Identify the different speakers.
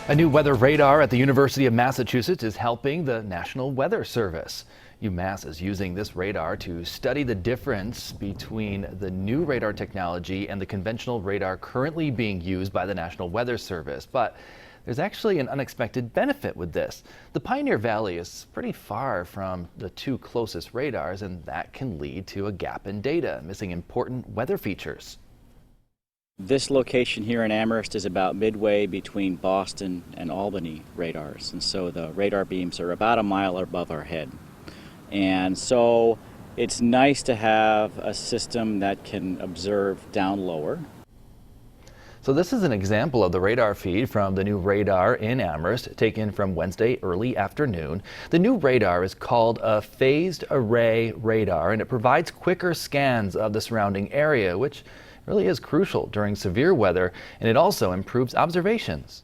Speaker 1: A new weather radar at the University of Massachusetts is helping the National Weather Service. UMass is using this radar to study the difference between the new radar technology and the conventional radar currently being used by the National Weather Service. But there's actually an unexpected benefit with this. The Pioneer Valley is pretty far from the two closest radars, and that can lead to a gap in data, missing important weather features.
Speaker 2: This location here in Amherst is about midway between Boston and Albany radars, and so the radar beams are about a mile above our head. And so it's nice to have a system that can observe down lower.
Speaker 1: So this is an example of the radar feed from the new radar in Amherst, taken from Wednesday early afternoon. The new radar is called a phased array radar, and it provides quicker scans of the surrounding area, which really is crucial during severe weather, and it also improves observations.